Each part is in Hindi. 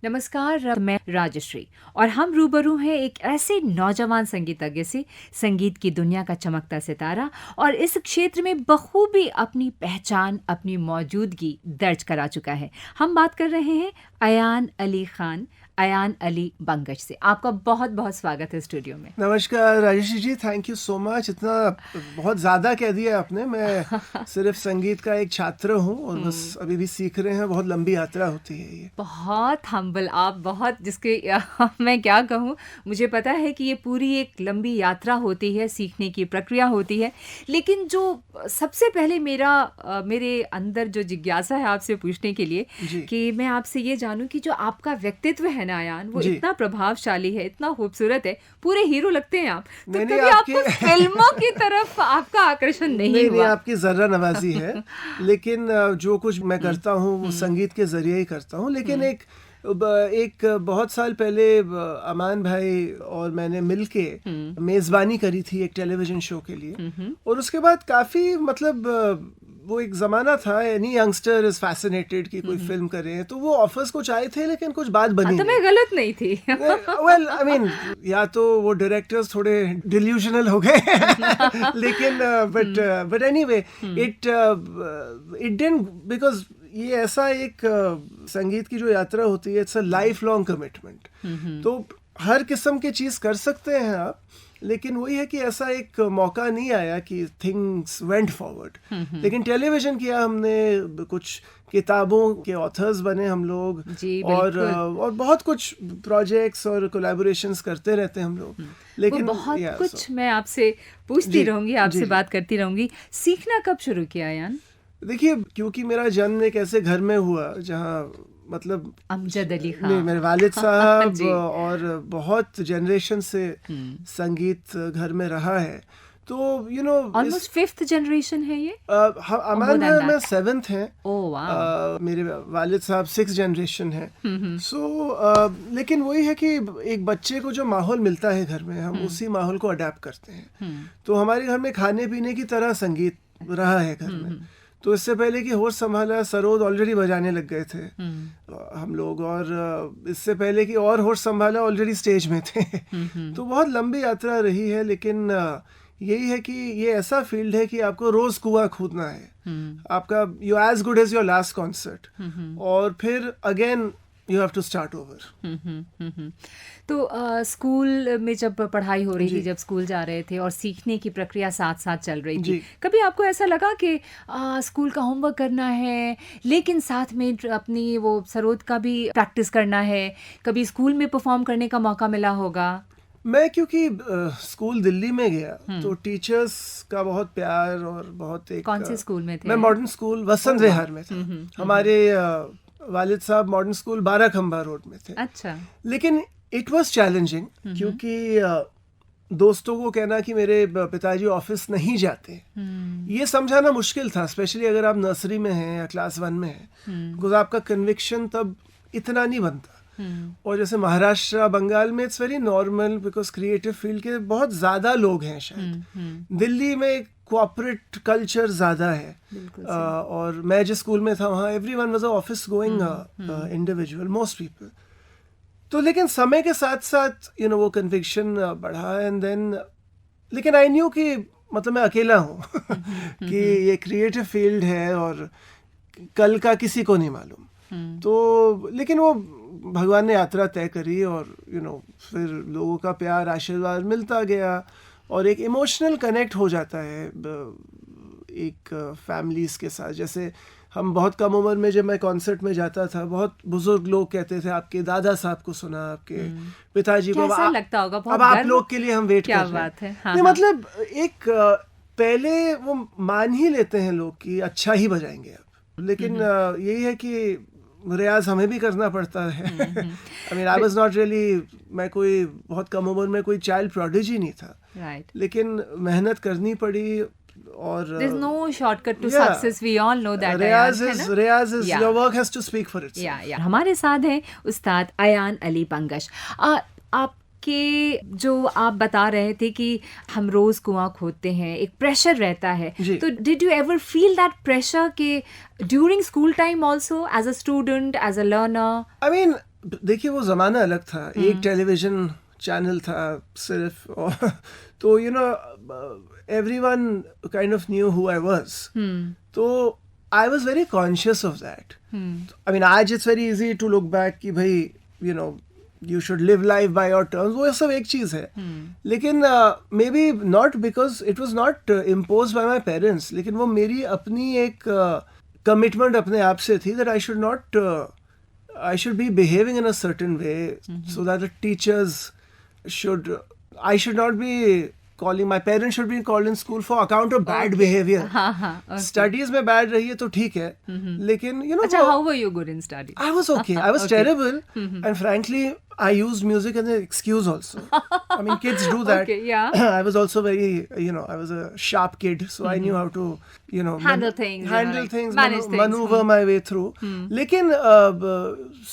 नमस्कार, मैं राजश्री और हम रूबरू हैं एक ऐसे नौजवान संगीतज्ञ से, संगीत की दुनिया का चमकता सितारा और इस क्षेत्र में बखूबी अपनी पहचान, अपनी मौजूदगी दर्ज करा चुका है। हम बात कर रहे हैं अयान अली खान, अयान अली बंगश से। आपका बहुत बहुत स्वागत है स्टूडियो में। नमस्कार Rajesh ji, thank you so much. इतना बहुत ज़्यादा कह दिया आपने। मैं सिर्फ संगीत का एक छात्र हूँ और बस अभी भी सीख रहे हैं। बहुत लंबी यात्रा होती है ये। बहुत हम्बल आप, बहुत जिसके मैं क्या कहूँ, मुझे पता है कि ये पूरी एक लंबी यात्रा होती है, सीखने की प्रक्रिया होती है। लेकिन जो सबसे पहले मेरे अंदर जो जिज्ञासा है आपसे पूछने के लिए कि मैं आपसे ये जानूं कि जो आपका व्यक्तित्व है ना अयान, वो इतना प्रभावशाली है, इतना खूबसूरत है, पूरे हीरो लगते हैं आप। तो कभी आपको फिल्मों की तरफ आपका आकर्षण नहीं हुआ? आपकी जर्रा नवाजी है। लेकिन जो कुछ मैं करता हूँ वो संगीत के जरिए ही करता हूँ। लेकिन एक बहुत साल पहले अमान भाई और मैंने मिलके मेज़बानी करी थी एक टेलीविज़न शो के लिए। और उसके बाद काफ़ी वो एक ज़माना था, एनी यंगस्टर इज़ फैसिनेटेड कि कोई फिल्म करे, तो वो ऑफर्स कुछ आए थे लेकिन कुछ बात बनी तो मैं गलत नहीं थी। वेल आई मीन, या तो वो डायरेक्टर्स थोड़े डिल्यूजनल हो गए लेकिन but anyway it didn't, because ये ऐसा एक संगीत की जो यात्रा होती है, it's a life long commitment. तो हर किस्म की चीज़ कर सकते हैं आप, लेकिन वही है कि ऐसा एक मौका नहीं आया कि थिंग्स वेंट फॉरवर्ड। लेकिन टेलीविज़न किया हमने, कुछ किताबों के ऑथर्स बने हम लोग, और बहुत कुछ प्रोजेक्ट्स और कोलैबोरेशंस करते रहते हैं हम लोग। लेकिन बहुत कुछ मैं आपसे पूछती रहूँगी, आपसे बात करती रहूँगी। सीखना कब शुरू किया यान? देखिए, क्योंकि मेरा जन्म एक ऐसे घर में हुआ जहाँ अमजद अली खान, मेरे वालिद साहब और बहुत जनरेशन से संगीत घर में रहा है। तो ऑलमोस्ट 5th जनरेशन है ये। अमान में 7th है। मेरे वालिद साहब 6th जनरेशन है। लेकिन वही है कि एक बच्चे को जो माहौल मिलता है घर में, हम उसी माहौल को अडेप्ट करते हैं। तो हमारे घर में खाने पीने की तरह संगीत रहा है घर में। तो इससे पहले कि होश संभाला, सरोद ऑलरेडी बजाने लग गए थे हम लोग, और इससे पहले कि और होश संभाला ऑलरेडी स्टेज में थे। तो बहुत लंबी यात्रा रही है। लेकिन यही है कि ये ऐसा फील्ड है कि आपको रोज कुआं खोदना है। आपका you as good as your last concert, और फिर again you have to start over. तो स्कूल में जब पढ़ाई हो रही थी, जब स्कूल जा रहे थे और सीखने की प्रक्रिया साथ साथ चल रही थी, कभी आपको ऐसा लगा कि स्कूल का होमवर्क करना है लेकिन साथ में अपनी वो सरोद का भी प्रैक्टिस करना है? कभी स्कूल में परफॉर्म करने का मौका मिला होगा? मैं क्योंकि स्कूल दिल्ली में गया, तो टीचर्स का बहुत प्यार और बहुत एक। कौन से स्कूल में थे? मैं मॉडर्न स्कूल वसंत विहार में था। हमारे वालिद साहब मॉडर्न स्कूल 12 खंबा रोड में थे। अच्छा। लेकिन इट वाज चैलेंजिंग, क्योंकि दोस्तों को कहना कि मेरे पिताजी ऑफिस नहीं जाते, ये समझाना मुश्किल था, स्पेशली अगर आप नर्सरी में हैं या क्लास 1 में हैं, बिकॉज आपका कन्विक्शन तब इतना नहीं बनता। और जैसे महाराष्ट्र, बंगाल में it's very normal, because creative field के बहुत ज़्यादा लोग हैं शायद। दिल्ली में कॉर्पोरेट कल्चर ज़्यादा है। और मैं जिस स्कूल में था वहाँ everyone was a office going individual, most people. तो लेकिन समय के साथ साथ वो कन्विक्शन बढ़ा, एंड देन लेकिन आई न्यू कि मैं अकेला हूँ कि ये क्रिएटिव फील्ड है और कल का किसी को नहीं मालूम। तो लेकिन वो भगवान ने यात्रा तय करी, और फिर लोगों का प्यार, आशीर्वाद मिलता गया, और एक इमोशनल कनेक्ट हो जाता है एक फैमिलीज़ के साथ। जैसे हम बहुत कम उम्र में जब मैं कॉन्सर्ट में जाता था, बहुत बुजुर्ग लोग कहते थे आपके दादा साहब को सुना, आपके पिताजी को। कैसा लगता होगा? अब आप लोग के लिए हम वेट कर रहे हैं। क्या बात है। नहीं, एक पहले वो मान ही लेते हैं लोग कि अच्छा ही बजाएंगे आप, लेकिन यही है कि रियाज हमें भी करना पड़ता है। आई mean, I was not really, मैं कोई बहुत कम उम्र में कोई चाइल्ड प्रोडिजी नहीं था, लेकिन मेहनत करनी पड़ी। और there's no shortcut to success, we all know that. Riyaz is your work has to speak for itself. हमारे साथ हैं उस्ताद अयान अली बंगश। आपके जो आप बता रहे थे कि हम रोज कुआं खोदते हैं, एक प्रेशर रहता है, तो did you ever feel that pressure के during school time also, as a student, as a learner? I mean, देखिए वो ज़माना अलग था, एक टेलीविज़न चैनल था सिर्फ, और तो you know everyone kind of new who I was, तो I was very conscious of that. I mean आज it's very easy to look back कि भाई you know you should live life by your terms, वो सब एक चीज़ है. लेकिन may be not because it was not impose by my parents, लेकिन वो मेरी अपनी एक कमिटमेंट अपने आप से थी that I should be behaving in a certain way so that the teachers I should not be calling, my parents should be called in school for account of bad behavior. okay. Studies में bad रही है तो ठीक है, लेकिन you know अच्छा, how were you good in studies? I was okay. I was terrible, and frankly, I used music as an excuse also. I mean, kids do that. Okay, yeah. I was also very, I was a sharp kid, so I knew how to, handle things, manage things. maneuver my way through. लेकिन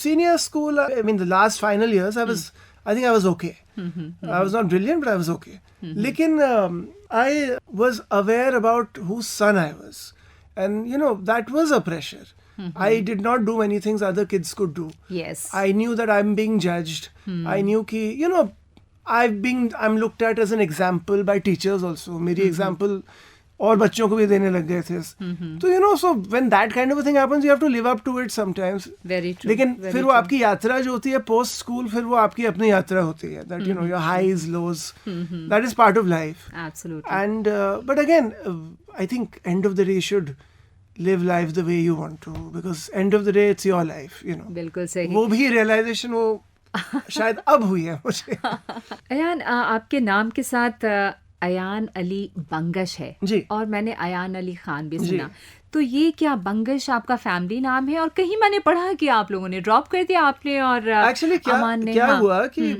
senior school, I mean, the last final years, I think I was okay. I was not brilliant, but I was okay. लेकिन I was aware about whose son I was, and that was a pressure. I did not do many things other kids could do. Yes. I knew that I'm being judged. I knew कि I'm looked at as an example by teachers also. मेरी example और बच्चों को भी देने लग गए थे. तो so when that kind of a thing happens, you have to live up to it sometimes. Very true. लेकिन फिर वो आपकी यात्रा जो होती है post school, फिर वो आपकी अपनी यात्रा होती है. That your highs, lows, that is part of life. Absolutely. And but again, I think end of the day you should live life the way you want to, because end of the day it's your life. बिल्कुल सही. वो भी realization वो शायद अब हुई है मुझे. अयान, आपके नाम के साथ अयान अली बंगश है जी. और मैंने अयान अली खान भी सुना. तो ये क्या बंगश आपका फैमिली नाम है? और कहीं मैंने पढ़ा कि आप लोगों ने ड्रॉप कर दिया आपने, और एक्चुअली क्या हुआ कि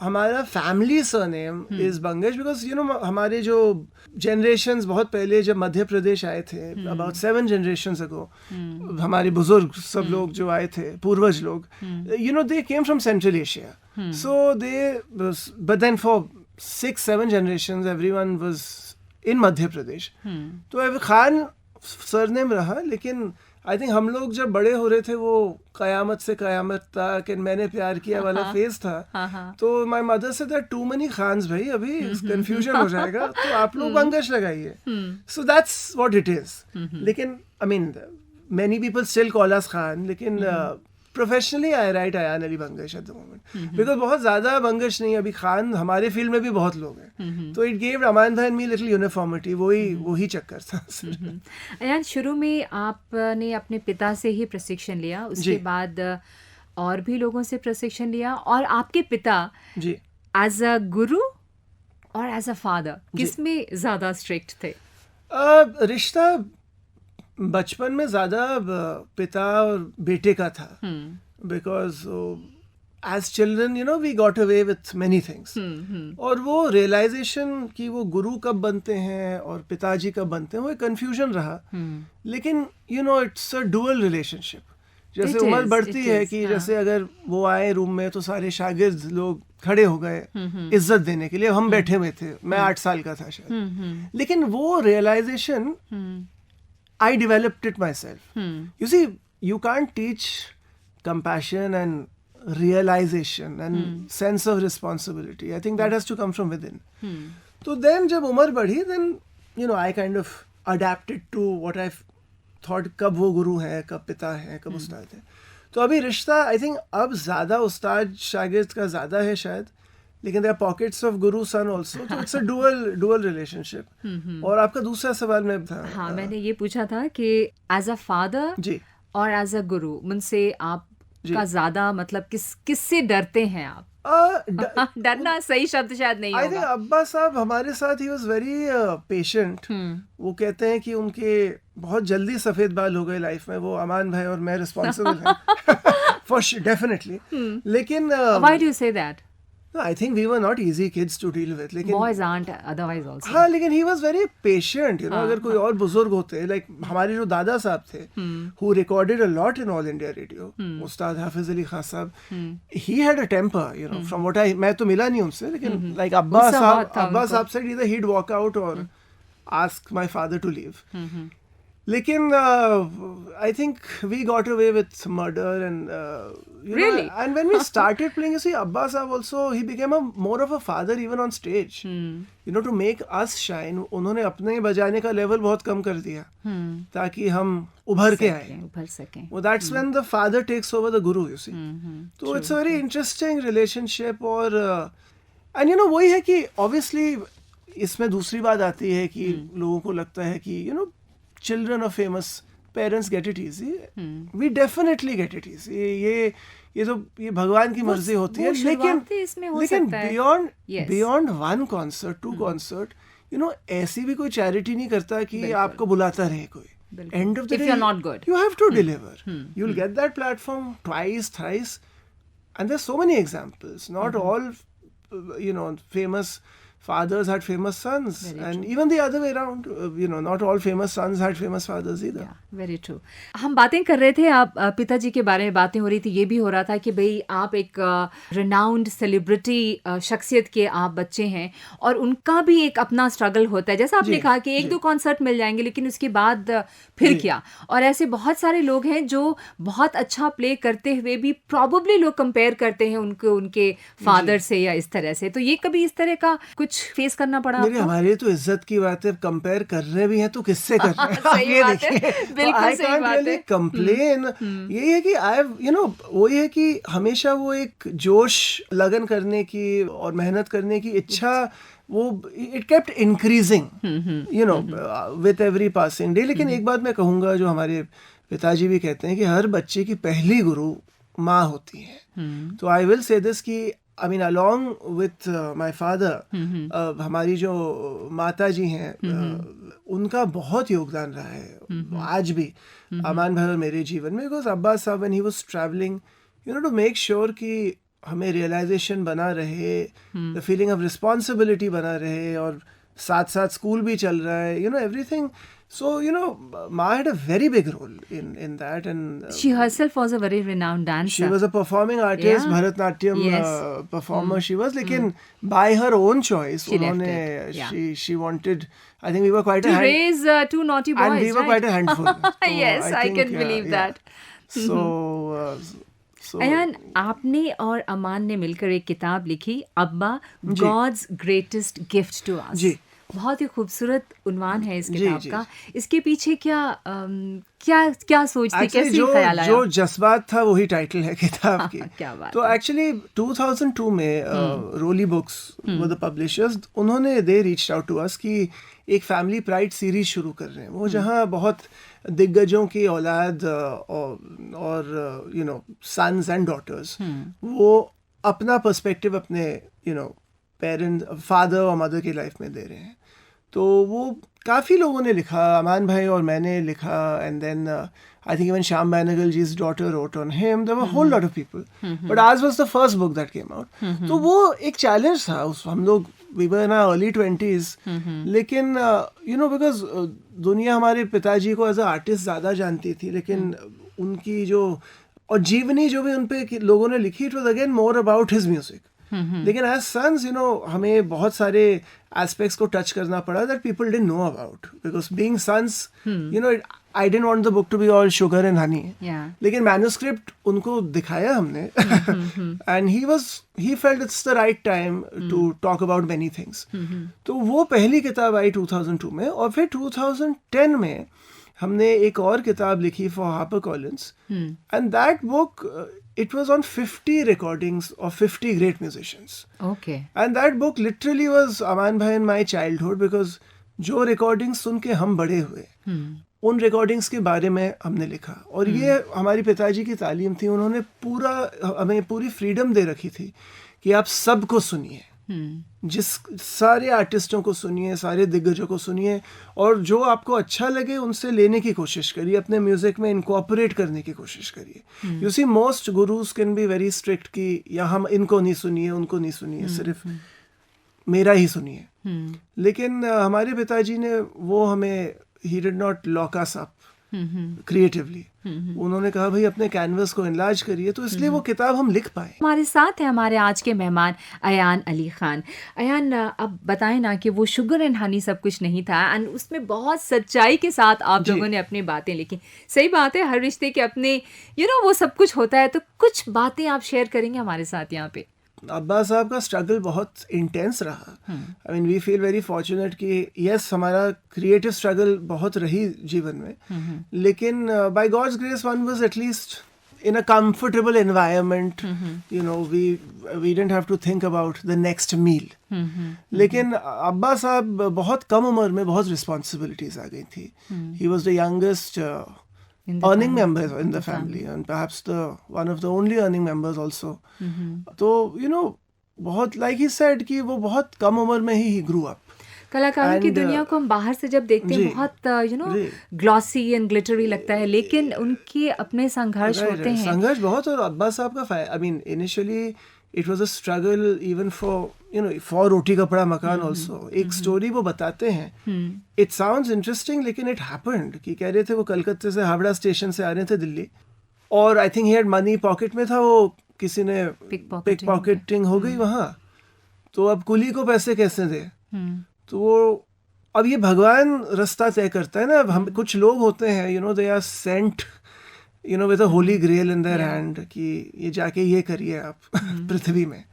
हमारा family surname is Bangash, because हमारे जो जनरेशंस बहुत पहले जब मध्य प्रदेश आए थे, अबाउट 7 generations ago, हमारे बुजुर्ग सब लोग जो आए थे, पूर्वज लोग, they came from Central Asia. So they but then for 6-7 generations everyone was in Madhya Pradesh. तो अब खान सरनेम रहा, लेकिन आई थिंक हम लोग जब बड़े हो रहे थे वो कयामत से कयामत तक मैंने प्यार किया वाला फेज था. तो माय मदर से दैट टू मेनी खान्स भाई, अभी कंफ्यूजन हो जाएगा, तो आप लोग बंगश लगाइए. So that's what it is. लेकिन I mean many people still call us Khan, लेकिन professionally I write Ayaan Ali Bangash at the moment, because बहुत ज्यादा बंगश नहीं, अभी खान हमारे फील्ड में भी बहुत लोग हैं. तो इट गेव अमान भाई एंड मी लिटिल यूनिफॉर्मिटी. वही चक्कर था. अयान, शुरू में आपने अपने पिता से ही प्रशिक्षण लिया, उसके बाद और भी लोगों से प्रशिक्षण लिया, और आपके पिता जी एज अ गुरु और एज अ फादर किसमें ज्यादा स्ट्रिक्ट थे? रिश्ता बचपन में ज्यादा पिता और बेटे का था, because as children we got away with many things. और वो रियलाइजेशन कि वो गुरु कब बनते हैं और पिताजी कब बनते हैं, वो एक कंफ्यूजन रहा. लेकिन इट्स अ डुअल रिलेशनशिप. जैसे उम्र बढ़ती है कि जैसे अगर वो आए रूम में तो सारे शागिर्द लोग खड़े हो गए इज्जत देने के लिए. हम बैठे हुए थे, मैं 8 साल का था शायद. लेकिन वो realisation I developed it myself. You see, you can't teach compassion and realization and sense of responsibility. I think that has to come from within. So then जब उम्र बढ़ी, then I kind of adapted to what I thought, कब वो गुरु है, कब पिता है, कब उस्ताद है. तो अभी रिश्ता I think अब ज़्यादा उस्ताद शागिर्द का ज़्यादा है शायद, लेकिन there are pockets of guru son also, so it's a dual relationship. और आपका दूसरा सवाल में था. हाँ, मैंने ये पूछा था कि एज अ फादर जी और एज अ गुरु, मुझसे आपका ज्यादा मतलब किससे डरते हैं आप? डरना सही शब्द शायद नहीं होगा. आई थिंक अब्बा साहब हमारे साथ ही वाज वेरी पेशेंट. वो कहते हैं कि उनके बहुत जल्दी सफेद बाल हो गए लाइफ में. वो अमान भाई और मैं रिस्पॉन्सिबल हैं फॉर डेफिनेटली. लेकिन why do you say that? No, I think we were not easy kids to deal with. लेकिन boys aren't otherwise also. हाँ, लेकिन he was very patient. अगर कोई और बुजुर्ग होते, like हमारे जो दादा साहब थे, who recorded a lot in All India Radio, उस्ताद हाफिज अली खान साहब, he had a temper. From what मैं तो मिला नहीं उनसे, लेकिन like अब्बा साहब said either he'd walk out or ask my father to leave. लेकिन I think we got away with murder and Really? and when we started playing, you see, Abba Saab also, he became more of a father even on stage. To make us shine, उन्होंने अपने बजाने का लेवल बहुत कम कर दिया ताकि हम उभर के आए. उभर सकें. Well, that's when the father takes over the guru, you see. So it's a very interesting relationship. और and वही है कि obviously इसमें दूसरी बात आती है कि लोगों को लगता है कि children of famous parents get it easy. We definitely get it easy. ये भगवान की मर्जी होती है. लेकिन beyond one concert, two concert, ऐसी भी कोई charity नहीं करता कि आपको बुलाता रहे कोई. End of the If day, you're not good, you have to deliver. You'll get that platform twice, thrice, and there's so many examples. Not all, famous fathers had famous sons, and even the other way around. Not all famous sons had famous fathers either. Yeah, very true. हम बातें कर रहे थे, आप पिताजी के बारे में बातें हो रही थी. ये भी हो रहा था कि भाई आप एक रिनाउंड सेलिब्रिटी शख्सियत के आप बच्चे हैं और उनका भी एक अपना स्ट्रगल होता है. जैसा आपने कहा कि एक दो कॉन्सर्ट मिल जाएंगे लेकिन उसके बाद फिर क्या. और ऐसे बहुत सारे लोग हैं जो बहुत अच्छा प्ले करते हुए भी प्रॉबेबली लोग कंपेयर करते हैं उनको उनके फादर से या इस तरह से. तो ये कभी इस तरह का कुछ फेस करना पड़ा आपको? हमारी तो इज्जत की बात है. कंपेयर कर रहे भी हैं तो किससे कर रहे हैं? सही बात है, बिल्कुल सही बात है. कंप्लेन यही है कि वही है कि हमेशा वो एक जोश लगन करने की और मेहनत करने की इच्छा, वो it kept increasing with every passing day. लेकिन एक बात मैं कहूँगा जो हमारे पिताजी भी कहते हैं कि हर बच्चे की पहली गुरु माँ होती है. तो आई विल से दिस कि along with my father, हमारी जो माता जी हैं, उनका बहुत योगदान रहा है आज भी अमान भाई और मेरे जीवन में. बिकॉज अब्बा साहब when he was traveling, to make sure कि हमें रियलाइजेशन बना रहे, the feeling of responsibility बना रहे, और साथ साथ स्कूल भी चल रहा है, everything. So, Ma had a very big role in that. And she herself was a very renowned dancer. She was a performing artist, Bharatnatyam performer she was. Lekin by her own choice, she wanted, I think we were quite to raise two naughty boys, and we were quite a handful. So yes, I can believe that. So Ayan, आपने और अमान ने मिलकर एक किताब लिखी, अब्बा God's Greatest Gift to Us. जी. बहुत ही खूबसूरत उन्वान है इस किताब का. इसके पीछे क्या सोच थी, कैसे ख्याल आया? जो जज्बात था वही टाइटल है किताब की. क्या बात. तो एक्चुअली 2002 में Roli books were the publishers, उन्होंने they reached out to us कि एक फैमिली प्राइड सीरीज शुरू कर रहे हैं वो, जहाँ बहुत दिग्गजों की औलाद और सन्स एंड डॉटर्स वो अपना पर्सपेक्टिव अपने पेरेंट, फादर और मदर की लाइफ में दे रहे हैं. तो वो काफ़ी लोगों ने लिखा, अमान भाई और मैंने लिखा, and then I think even Shyam Banerjee जी's daughter wrote on him. There were a whole lot of people, but ours was the first book that came out. तो वो एक चैलेंज था. हम लोग we were in our early 20s, लेकिन because दुनिया हमारे पिताजी को एज अ आर्टिस्ट ज़्यादा जानती थी, लेकिन उनकी जो और जीवनी जो भी उन पे लोगों ने लिखी, it was again more about his music. लेकिन एज सन्स हमें बहुत सारे एस्पेक्ट्स को टच करना पड़ा that people didn't know about, because being sons I didn't want the book to be all sugar and honey. लेकिन मैन्युस्क्रिप्ट उनको दिखाया हमने and he felt it's the right time to talk about many things. तो वो पहली किताब आई 2002 में, और फिर 2010 में हमने एक और किताब लिखी for Harper Collins, and that book it was on 50 recordings of 50 great musicians. Okay. And that book literally was Aman Bhai in my childhood, because जो recordings सुन के हम बड़े हुए, उन recordings के बारे में हमने लिखा. और ये हमारी पिताजी की तालीम थी. उन्होंने हमें पूरी freedom दे रखी थी कि आप सबको सुनिए, सारे आर्टिस्टों को सुनिए, सारे दिग्गजों को सुनिए, और जो आपको अच्छा लगे उनसे लेने की कोशिश करिए, अपने म्यूजिक में इनकॉर्पोरेट करने की कोशिश करिए. You see most gurus can be very strict कि या हम इनको नहीं सुनिए, उनको नहीं सुनिए, सिर्फ मेरा ही सुनिए. लेकिन हमारे पिताजी ने वो हमें, he did not lock us up. Creatively. उन्होंने कहा भाई अपने कैनवस को इनलार्ज करिए, तो इसलिए वो किताब हम लिख पाए। हमारे साथ है हमारे आज के मेहमान अयान अली खान। अयान, अब बताएं ना कि वो शुगर एंड हनी सब कुछ नहीं था, एंड उसमें बहुत सच्चाई के साथ आप लोगों ने अपनी बातें लिखी। सही बात है, हर रिश्ते के अपने वो सब कुछ होता है, तो कुछ बातें आप शेयर करेंगे हमारे साथ यहाँ पे? अब्बा साहब का स्ट्रगल बहुत इंटेंस रहा। I mean we feel very fortunate कि यस हमारा क्रिएटिव स्ट्रगल बहुत रही जीवन में, लेकिन by God's grace one was at least in a comfortable environment. We didn't have to think about the next meal. लेकिन अब्बा साहब बहुत कम उम्र में बहुत रिस्पॉन्सिबिलिटीज आ गई थी. He was the youngest earning member in the family, and perhaps one of the only earning members also. तो बहुत like he said कि वो बहुत कम उम्र में ही he grew up. कलाकारों की दुनिया को हम बाहर से जब देखते हैं बहुत ग्लॉसी एंड ग्लिटरी लगता है, लेकिन उनके अपने संघर्ष होते हैं. संघर्ष बहुत. और अब्बा साहब का I mean initially it was a struggle even for roti kapda makaan also. एक स्टोरी वो बताते हैं, इट साउंड्स इंटरेस्टिंग, लेकिन इट हैपेंड कि कह रहे थे वो कलकत्ते से हावड़ा स्टेशन से आ रहे थे दिल्ली, और I think he had money pocket में था, वो किसी ने पिक पॉकेटिंग हो गई वहाँ. तो अब कुली को पैसे कैसे दे? तो वो अब ये भगवान रास्ता तय करता है ना. अब हम कुछ लोग होते हैं they are sent with a holy grail in their hand कि ये जाके ये करिए आप पृथ्वी में.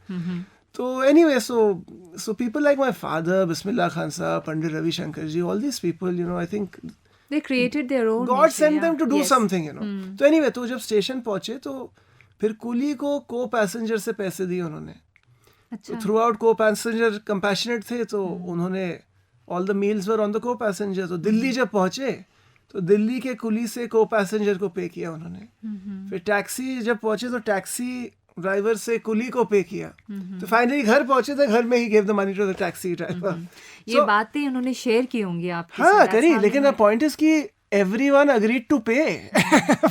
तो anyway so people like my father, Bismillah Khan Sahab, Pandit Ravishankar ji, all these people I think they created their own God sent them to do something. तो एनीवे तो जब स्टेशन पहुंचे तो फिर कुली को को पैसेंजर से पैसे दिए उन्होंने. तो थ्रू आउट को पैसेंजर कंपैशनेट थे, तो उन्होंने all the meals were on the को पैसेंजर. तो दिल्ली जब पहुंचे तो दिल्ली के कुली से को पैसेंजर को पे किया उन्होंने. फिर टैक्सी जब पहुंचे तो टैक्सी ड्राइवर से कुली को पे किया. तो फाइनली घर पहुंचे तो घर में ही give the money to the taxi driver. ये बातें उन्होंने शेयर की होंगी आपके साथ? हाँ करी, लेकिन द पॉइंट इज कि everyone agreed to pay.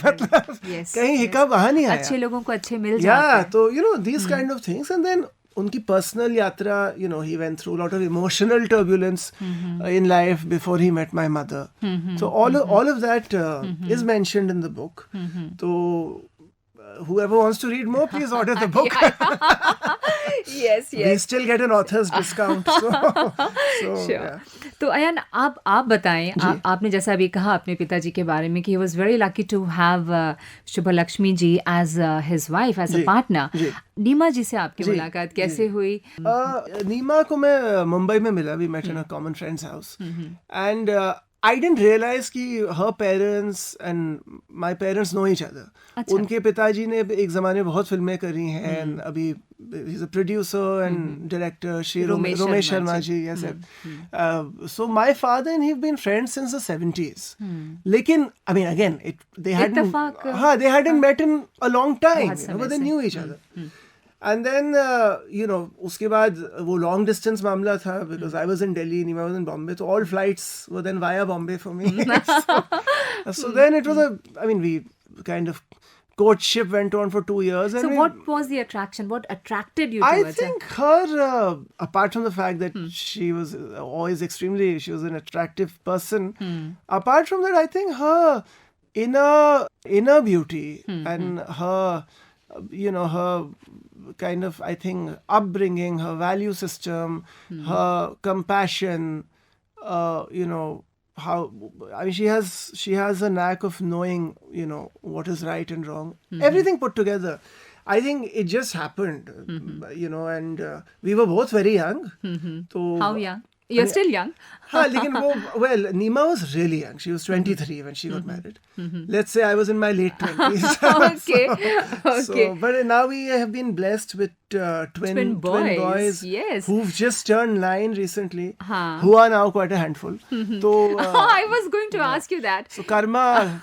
मतलब कहीं हिकअप वहाँ नहीं आया. अच्छे लोगों को अच्छे मिल जाते हैं. तो these kind of things. And then उनकी पर्सनल यात्रा, he went through a lot of emotional turbulence in life before he met my mother. So all of that is mentioned in the book. So whoever wants to read more, please order the book. Yes. We still get an author's discount. So sure. Yeah. तो अयान आप बताएं, आपने जैसा अभी कहा अपने पिताजी के बारे में कि he was very lucky to have Shubhalakshmi ji as his wife, as a partner. नीमा जी से आपकी मुलाकात कैसे हुई? नीमा को मैं मुंबई में मिला. We met in a common friend's house. And I didn't realize कि her parents and my parents know each other. उनके पिताजी ने एक ज़माने में बहुत फिल्में करी हैं, and अभी he's a producer and director, Shri Romesh Sharma ji. Yes, so my father and he've been friends since the 70s. लेकिन I mean again they hadn't met in a long time, but they knew each other. And then उसके बाद वो long distance मामला था, because I was in Delhi, Nima was in Bombay, so all flights were then via Bombay for me. So then it was we kind of courtship went on for 2 years. And so what was the attraction? What attracted you towards her? I think her, apart from the fact that she was always she was an attractive person, apart from that, I think her inner beauty and her, her kind of, I think, upbringing, her value system, her compassion, how, I mean, she has a knack of knowing, what is right and wrong. Everything put together. I think it just happened, and we were both very young. So, how young? You're still young. लेकिन well, Nima was really young. She was 23 when she got married. Let's say I was in my late 20s. Okay. So, but now we have been blessed with twin boys. Yes. Who've just turned 9 recently. Who are now quite a handful. So, I was going to ask you that. So karma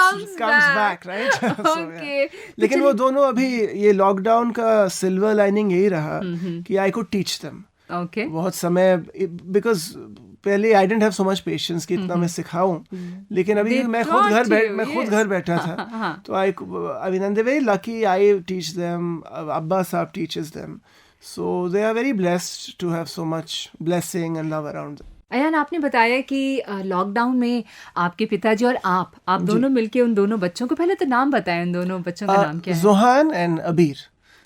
comes back, right? Okay. लेकिन वो दोनों अभी ये लॉकडाउन का सिल्वर लाइनिंग यही रहा कि I could teach them. Okay. बहुत समय, because पहले I didn't have so much patience कि इतना मैं सिखाऊं, लेकिन अभी मैं खुद घर बैठा था. तो I mean, and they're very lucky. I teach them. Abba Saab teaches them. So they are very blessed to have so much blessing and love around them. Ayan, आपने बताया कि लॉकडाउन में आपके पिताजी और आप जी दोनों मिलके उन दोनों बच्चों को, पहले तो नाम बताएं, उन दोनों बच्चों का नाम क्या है? जोहान एंड अबीर।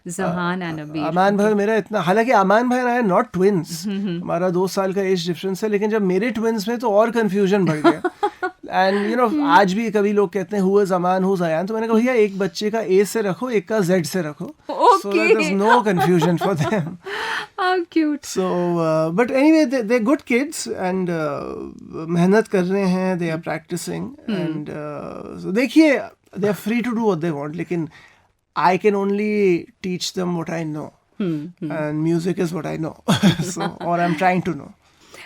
जहान एंड अबीर। अमान भाई ओके। मेरा इतना, हालांकि अमान भाई आई नॉट ट्विंस, हमारा 2 साल का एज डिफरेंस है, लेकिन जब मेरे ट्विंस में तो और कंफ्यूजन बढ़ गया। एंड यू नो आज भी कभी लोग कहते हैं who is Aman, who is Ayaan, तो मैंने कहा भैया एक बच्चे का ए से रखो, एक का जेड से रखो, so that there is no confusion for them. How cute. So, but anyway, they're good kids and मेहनत कर रहे हैं, they are practicing and so देखिए, they are free to do what they want, लेकिन I can only teach them what I know and music is what I know so or I'm trying to know.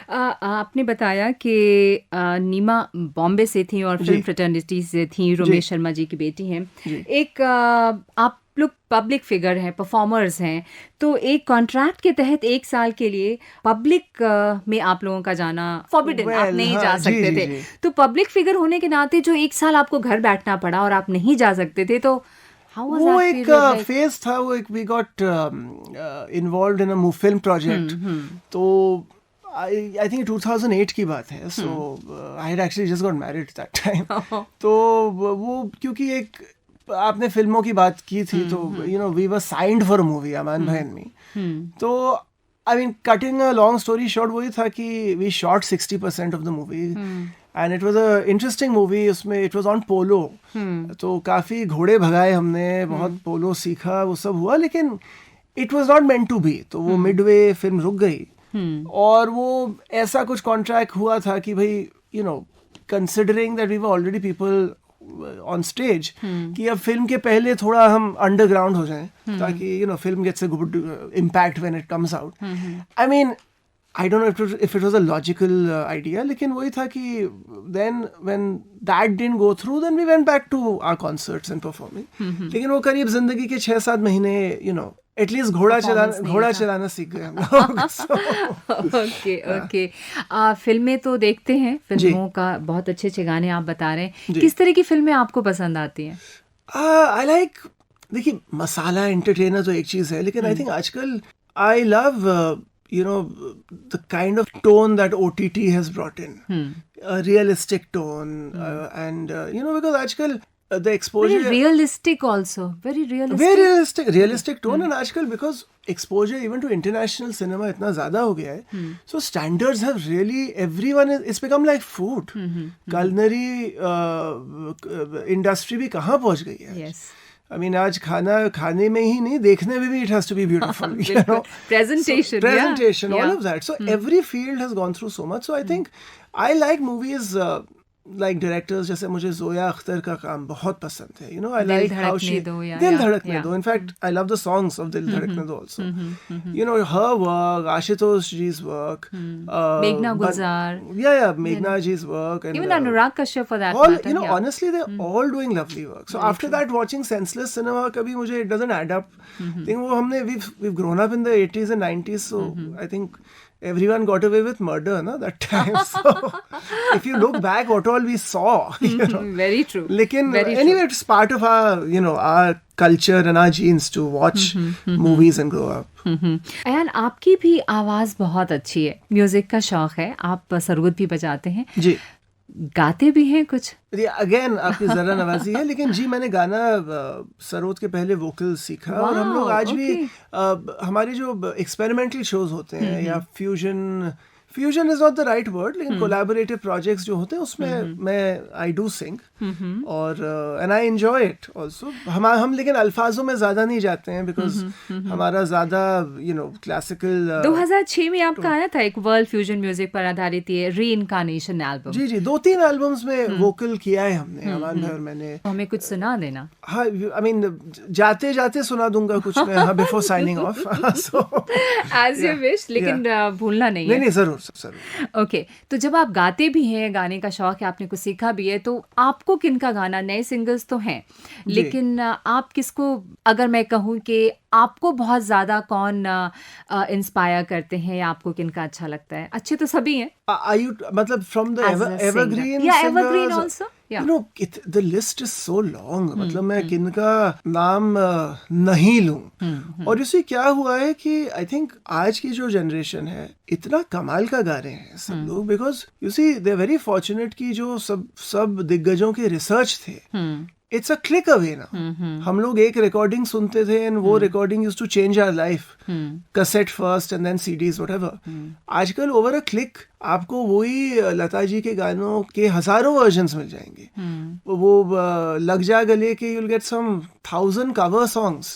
आपने बताया कि नीमा बॉम्बे से थी और फिल्म जी फ्रेटर्निटी से थी, रमेश शर्मा जी की बेटी हैं। जी एक आप लोग पब्लिक फिगर हैं, परफॉर्मर्स हैं, तो एक कॉन्ट्रैक्ट के तहत 1 साल के लिए पब्लिक में आप लोगों का जाना फॉरबिडन, आप well नहीं हाँ जा जी सकते जी थे। जी तो पब्लिक फिगर होने के नाते जो 1 साल आपको घर बैठना पड़ा और आप नहीं जा सकते थे, तो हाउ वाज वो दैट एक पीरियड लाइक? फेज था, वो एक we got involved in a film project, तो आई थिंक 2008 की बात है, so I had actually just got married that time. तो वो क्योंकि एक आपने फिल्मों की बात की थी, तो you know we were signed for a movie, Aman भाई एंड मी। तो I mean cutting a long story short, वही था कि we shot 60% of the movie and it was a interesting movie. उसमें इट वाज ऑन पोलो, तो काफ़ी घोड़े भगाए हमने, बहुत पोलो सीखा, वो सब हुआ, लेकिन it was not meant to be, तो वो मिडवे फिल्म रुक गई। और वो ऐसा कुछ कॉन्ट्रैक्ट हुआ था कि भाई you know considering that we were already people on stage, कि अब फिल्म के पहले थोड़ा हम अंडरग्राउंड हो जाएं, ताकि you know film gets a good impact when it comes out. I mean I don't know if it was a logical idea, लेकिन वही था कि then when that didn't go through, then we went back to our concerts and performing. लेकिन वो करीब जिंदगी के 6-7 महीने यू नो एटलीस्ट घोड़ा चलाना सीख गए हम लोग। Okay okay. फिल्में तो देखते हैं, फिल्मों का बहुत अच्छे अच्छे गाने आप बता रहे हैं, जी। किस तरह की फिल्में आपको पसंद आती हैं? आई लाइक, देखिए मसाला एंटरटेनर तो एक चीज़ है, लेकिन आई थिंक आजकल I love you know the kind of tone that OTT has brought in, a realistic tone, and you know because आजकल the Very exposure realistic also, very realistic. realistic tone, and आजकल because exposure even to international cinema इतना ज़्यादा हो गया है, so standards have really, everyone is, it's become like food. culinary industry भी कहाँ पहुँच गई है? Yes. I mean, आज खाना खाने में ही नहीं, देखने में भी it has to be beautiful. You know? Presentation, So, presentation, yeah. all of that. So every field has gone through so much. So I think I like movies like directors, जैसे मुझे जोया अख्तर का काम बहुत पसंद है. You know, I दिल like how धड़कने she दो, yeah, दिल yeah, धड़कने yeah. दो. In fact, I love the songs of दिल धड़कने दो also. You know, her work, Ashutosh ji's work, Meghna Gulzar. yeah, Meghna ji's work, and Even Anurag Kashyap for that all, matter. you know, yeah. honestly, they're all doing lovely work. So after that, watching senseless cinema, kabhi mujhe it doesn't add up. I think wo humne we've grown up in the 80s and 90s, so I think everyone got away with murder, na, that time. So if you look back, what all we saw, you know. Very true. Lekin Very true. anyway, it's part of our, you know, our culture and our genes to watch movies and grow up. Ayan, आपकी भी आवाज़ बहुत अच्छी है, म्यूजिक का शौक है, आप सरोद भी बजाते हैं, जी, गाते भी हैं कुछ? अगेन आपकी जरा नवाजी है, लेकिन जी मैंने गाना सरोद के पहले वोकल सीखा, और हम लोग आज भी हमारे जो एक्सपेरिमेंटल शोज होते हैं या fusion is not the right word, लेकिन कोलैबोरेटिव प्रोजेक्ट्स जो होते हैं उसमें मैं आई डू सिंग, और and I enjoy it also. हम लेकिन अल्फाजों में ज़्यादा नहीं जाते हैं, बिकॉज हमारा ज़्यादा यू नो क्लासिकल 2006 में आपका आया था एक वर्ल्ड फ्यूजन म्यूजिक पर आधारित ये री-इनकार्नेशन एल्बम। जी जी, 2-3 एल्बम्स में वोकल किया है हमने, अमान भाई और मैंने। हमें कुछ सुना देना। हाँ, आई मीन जाते जाते सुना दूंगा कुछ मैं, हाँ, before signing off. So as you wish, लेकिन भूलना नहीं है। नहीं, जरूर। ओके, तो जब आप गाते भी हैं, गाने का शौक है, आपने कुछ सीखा भी है, तो आपको किनका गाना, नए सिंगर्स तो हैं, लेकिन आप किसको, अगर मैं कहूँ कि आपको बहुत ज़्यादा कौन इंस्पायर करते हैं या आपको किनका अच्छा लगता है? अच्छे तो सभी हैं, Are you मतलब from the evergreen या singers? Evergreen also? Yeah. You know, the list is so long. मतलब मैं किनका नाम नहीं लूं. और इसी क्या हुआ है कि आई थिंक आज की जो जनरेशन है इतना कमाल का गा रहे हैं सब लोग, because you see they are very fortunate कि जो सब दिग्गजों के रिसर्च थे, इट्स अ क्लिक अवे ना. हम लोग एक रिकॉर्डिंग सुनते थे एंड वो recording used to change our life. Cassette first and then CDs whatever. आजकल ओवर अ क्लिक आपको वही लता जी के गानों के हजारों वर्जन्स मिल जाएंगे. वो लग जा गले के you'll get some 1,000 cover songs.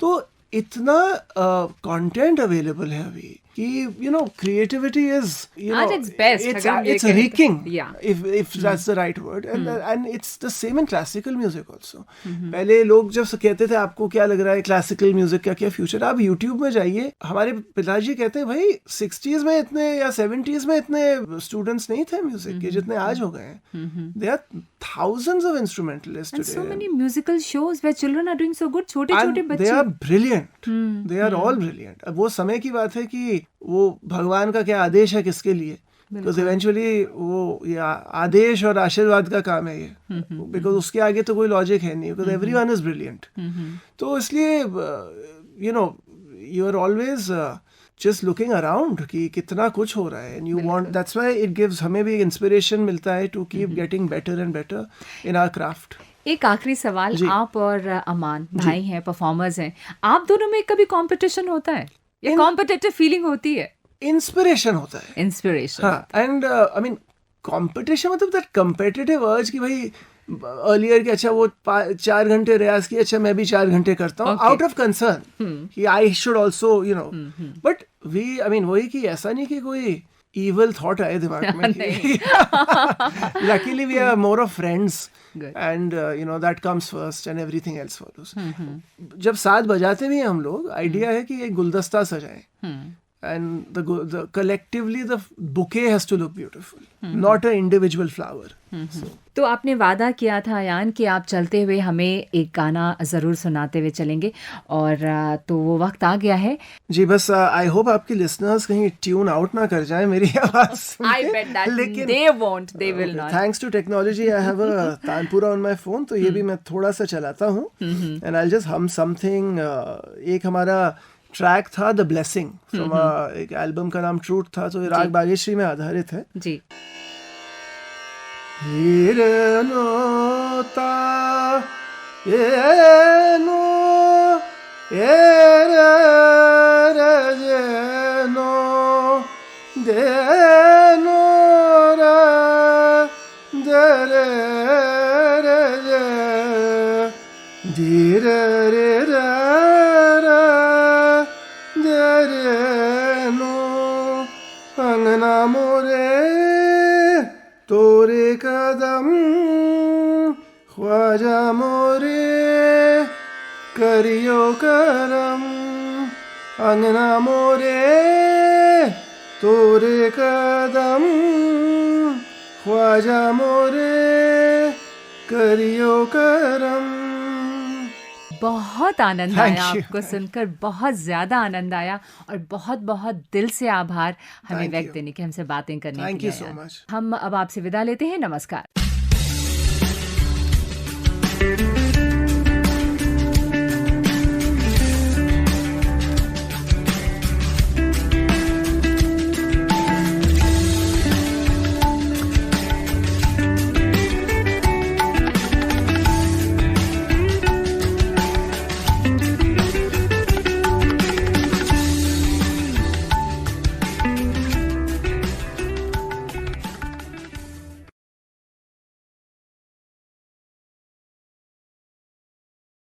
तो इतना कंटेंट अवेलेबल है अभी कि you know creativity is At its best, अगर हम ये it's कहें तो. reeking, Yeah. if that's the right word. And it's the same in classical music also. पहले लोग जब कहते थे आपको क्या लग रहा है क्लासिकल म्यूजिक का क्या फ्यूचर, आप यूट्यूब में जाइए. हमारे पिताजी कहते हैं भाई 60s में इतने या 70s में इतने स्टूडेंट्स नहीं थे म्यूजिक के जितने आज हो गए हैं. There are thousands of instrumentalists And today. so many musical shows where children are doing so good. छोटे छोटे And they बच्चे. are brilliant. They are all brilliant. अब वो समय की बात है कि वो भगवान का क्या आदेश है किसके लिए, बिकॉज इवेंचुअली वो ये आदेश और आशीर्वाद का काम है ये, बिकॉज उसके आगे तो कोई लॉजिक है नहीं, बिकॉज एवरीवन इज ब्रिलियंट. तो इसलिए you know you are always just looking around कि कितना कुछ हो रहा है and you want, that's why it gives, हमें भी इंस्पिरेशन मिलता है to keep getting better and better in our craft. एक आखिरी सवाल, आप और अमान भाई हैं, परफॉर्मर्स हैं, आप दोनों में कभी कंपटीशन होता है या कॉम्पिटिटिव फीलिंग होती है? इंस्पिरेशन होता है. इंस्पिरेशन. हाँ, एंड आई मीन कंपटीशन मतलब दैट कम्पिटिटिव अर्ज कि भाई अर्लियर कि अच्छा वो 4 घंटे रियाज की, अच्छा मैं भी 4 घंटे करता हूँ, आउट ऑफ कंसर्न कि I should also you know. But we I mean वही कि ऐसा नहीं कि कोई evil thought आए दिमाग में. Luckily we are more of friends. Good. And you know that comes first and everything else follows. जब साथ बजाते भी हैं हम लोग, आइडिया है कि एक गुलदस्ता सजाएं. And the collectively the bouquet has to look beautiful, not an individual flower. So. तो आपने वादा किया था यान कि आप चलते हुए हमें एक गाना जरूर सुनाते हुए चलेंगे, और तो वो वक्त आ गया है. जी बस आई होप आपके लिसनर्स कहीं ट्यून आउट ना कर जाएं मेरी आवाज सुन के. I bet that लेकिन they won't, they will not. Thanks to technology I have a tanpura on my phone, तो ये भी मैं थोड़ा सा चलाता हूँ. And I just hum something. एक हमारा ट्रैक था द ब्लेसिंग फ्रॉम एक एल्बम का नाम ट्रूथ था, तो ये राग बागेश्वरी में आधारित है. जी. अंगना मोरे तोरे कदम, ख्वाजा मोरे करियो करम. अंगना मोरे तोरे कदम, ख्वाजा मोरे करियो करम. बहुत आनंद आया आपको सुनकर, बहुत ज़्यादा आनंद आया, और बहुत बहुत दिल से आभार हमें वक्त देने के, हमसे बातें करने के लिए. Thank you so much. हम अब आपसे विदा लेते हैं. नमस्कार.